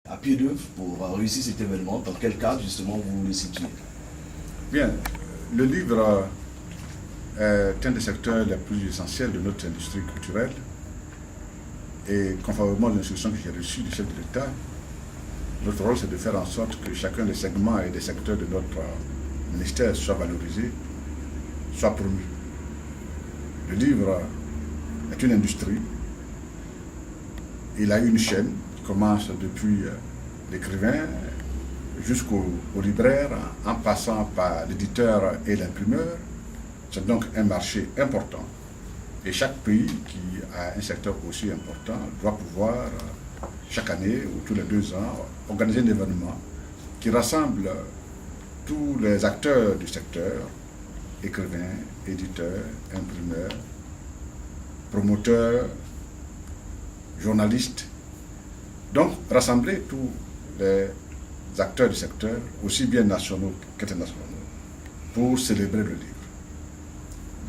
à pied d'œuvre pour réussir cet événement? Dans quel cadre justement vous le situez? Bien, le livre est un des secteurs les plus essentiels de notre industrie culturelle. Et conformément aux instructions que j'ai reçues du chef de l'État, notre rôle c'est de faire en sorte que chacun des segments et des secteurs de notre ministère soit valorisé, soit promu. Le livre est une industrie. Il a une chaîne qui commence depuis l'écrivain jusqu'au libraire, en passant par l'éditeur et l'imprimeur. C'est donc un marché important. Et chaque pays qui a un secteur aussi important doit pouvoir, chaque année ou tous les 2 ans, organiser un événement qui rassemble tous les acteurs du secteur, écrivains, éditeurs, imprimeurs, promoteurs, journalistes. Donc, rassembler tous les acteurs du secteur, aussi bien nationaux qu'internationaux, pour célébrer le livre.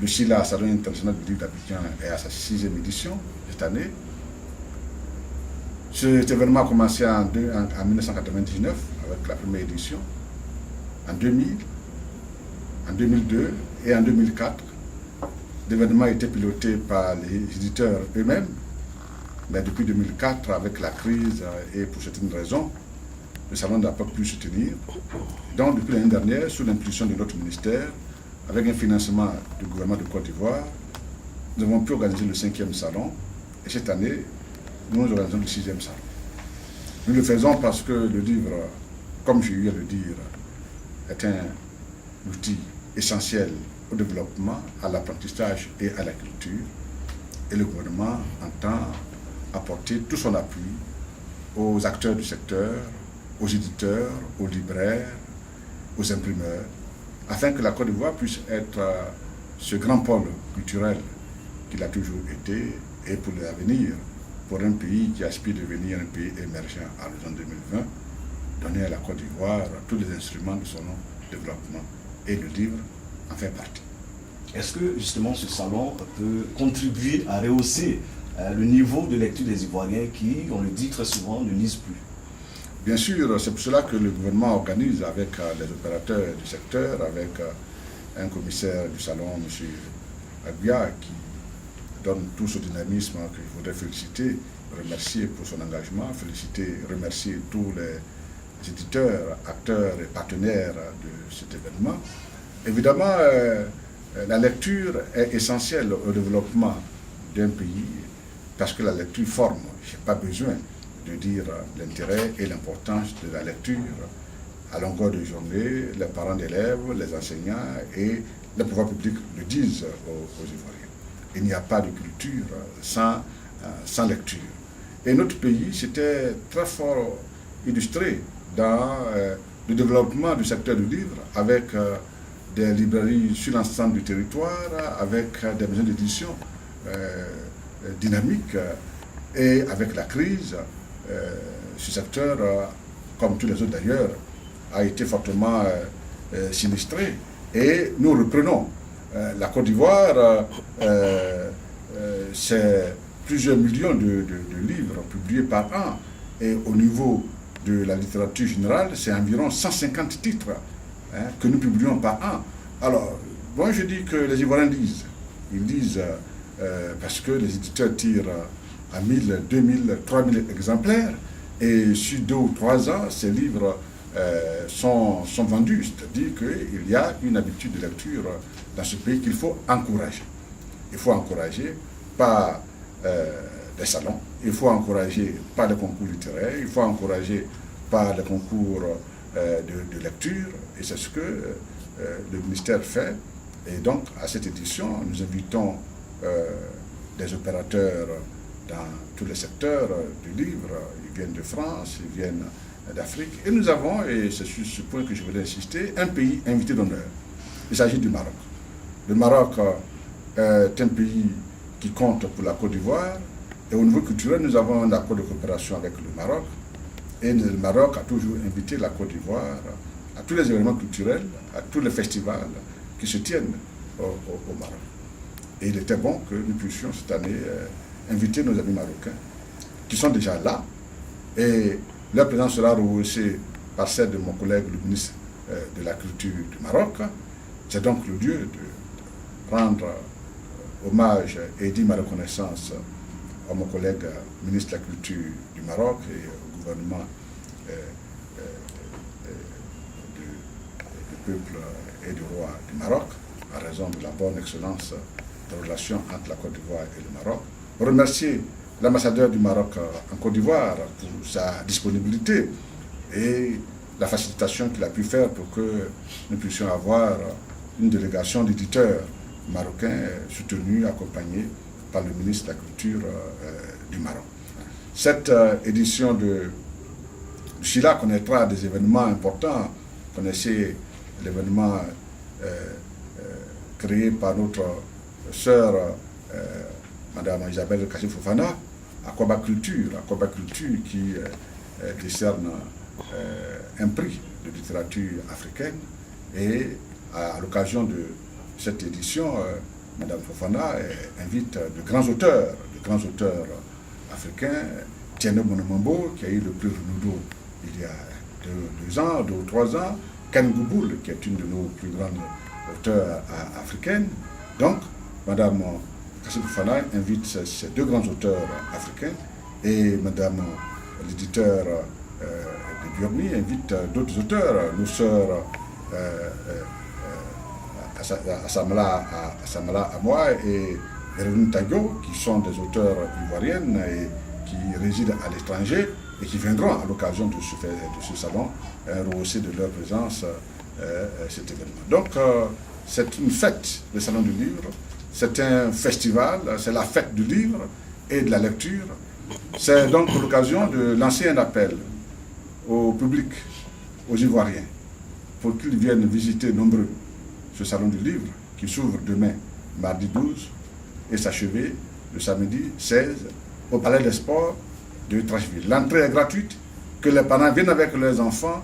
Le SILA, Salon international du livre d'Abidjan, est à sa 6e édition cette année. Cet événement a commencé en 1999 avec la première édition, en 2000, en 2002 et en 2004. L'événement a été piloté par les éditeurs eux-mêmes, mais depuis 2004, avec la crise et pour certaines raisons, le salon n'a pas pu se tenir. Donc, depuis l'année dernière, sous l'impulsion de notre ministère, avec un financement du gouvernement de Côte d'Ivoire, nous avons pu organiser le 5e salon. Et cette année, nous organisons le 6e salon. Nous le faisons parce que le livre, comme j'ai eu à le dire, est un outil essentiel au développement, à l'apprentissage et à la culture. Et le gouvernement entend apporter tout son appui aux acteurs du secteur, aux éditeurs, aux libraires, aux imprimeurs, afin que la Côte d'Ivoire puisse être ce grand pôle culturel qu'il a toujours été et pour l'avenir, pour un pays qui aspire à devenir un pays émergent à l'horizon 2020, donner à la Côte d'Ivoire tous les instruments de son développement. Et le livre en fait partie. Est-ce que justement ce salon peut contribuer à rehausser le niveau de lecture des Ivoiriens qui, on le dit très souvent, ne lisent plus? Bien sûr, c'est pour cela que le gouvernement organise avec les opérateurs du secteur, avec un commissaire du salon, M. Agbia, qui donne tout ce dynamisme que je voudrais féliciter, remercier pour son engagement, remercier tous les éditeurs, acteurs et partenaires de cet événement. Évidemment, la lecture est essentielle au développement d'un pays parce que la lecture forme. Je n'ai pas besoin de dire l'intérêt et l'importance de la lecture à longueur de journée. Les parents d'élèves, les enseignants et les pouvoirs publics le disent aux Ivoiriens. Il n'y a pas de culture sans lecture. Et notre pays s'était très fort illustré dans le développement du secteur du livre avec des librairies sur l'ensemble du territoire, avec des maisons d'édition dynamiques et avec la crise. Ce secteur, comme tous les autres d'ailleurs, a été fortement sinistré. Et nous reprenons. La Côte d'Ivoire, c'est plusieurs millions de livres publiés par an. Et au niveau de la littérature générale, c'est environ 150 titres que nous publions par an. Alors, moi je dis que les Ivoiriens lisent. Ils lisent parce que les éditeurs tirent à 1000, 2000, 3000 exemplaires. Et sur 2 ou 3 ans, ces livres sont vendus. C'est-à-dire qu'il y a une habitude de lecture dans ce pays qu'il faut encourager. Il faut encourager par des salons, il faut encourager par des concours littéraires, il faut encourager par des concours de lecture. Et c'est ce que le ministère fait. Et donc, à cette édition, nous invitons des opérateurs dans tous les secteurs du livre. Ils viennent de France, ils viennent d'Afrique. Et nous avons, et c'est sur ce point que je voulais insister, un pays invité d'honneur. Il s'agit du Maroc. Le Maroc est un pays qui compte pour la Côte d'Ivoire. Et au niveau culturel, nous avons un accord de coopération avec le Maroc. Et le Maroc a toujours invité la Côte d'Ivoire à tous les événements culturels, à tous les festivals qui se tiennent au Maroc. Et il était bon que nous puissions cette année inviter nos amis marocains qui sont déjà là. Et Leur présence sera rehaussée par celle de mon collègue, le ministre de la Culture du Maroc. C'est donc le lieu de rendre hommage et dire ma reconnaissance à mon collègue ministre de la Culture du Maroc et au gouvernement du peuple et du roi du Maroc, en raison de la bonne excellence des relations entre la Côte d'Ivoire et le Maroc. Remercier l'ambassadeur du Maroc en Côte d'Ivoire pour sa disponibilité et la facilitation qu'il a pu faire pour que nous puissions avoir une délégation d'éditeurs marocains soutenus, accompagnés par le ministre de la Culture du Maroc. Cette édition de Chila connaîtra des événements importants. Vous connaissez l'événement créé par notre sœur, Madame Isabelle Kassim Fofana, Akwaba Culture qui décerne un prix de littérature africaine. Et à l'occasion de cette édition, Madame Fofana invite de grands auteurs africains, Tieno Monomombo, qui a eu le prix Renaudot il y a 2 ans, 2 ou 3 ans, Ken Gouboul, qui est une de nos plus grandes auteurs africaines. Donc, Madame Kassim Fofana invite ces 2 grands auteurs africains et Madame l'éditeur de Biorni invite d'autres auteurs, nos sœurs Assamala Amoa et Renou Tago, qui sont des auteurs ivoiriennes et qui résident à l'étranger et qui viendront à l'occasion de ce salon rehausser de leur présence cet événement. Donc, c'est une fête, le Salon du Livre, c'est un festival, c'est la fête du livre et de la lecture. C'est donc l'occasion de lancer un appel au public, aux Ivoiriens, pour qu'ils viennent visiter nombreux ce Salon du Livre qui s'ouvre demain, mardi 12, et s'achever le samedi 16 au Palais des Sports de Trasheville. L'entrée est gratuite, que les parents viennent avec leurs enfants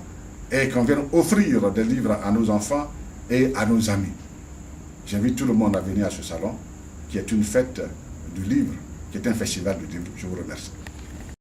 et qu'on vienne offrir des livres à nos enfants et à nos amis. J'invite tout le monde à venir à ce salon qui est une fête du livre, qui est un festival du livre. Je vous remercie.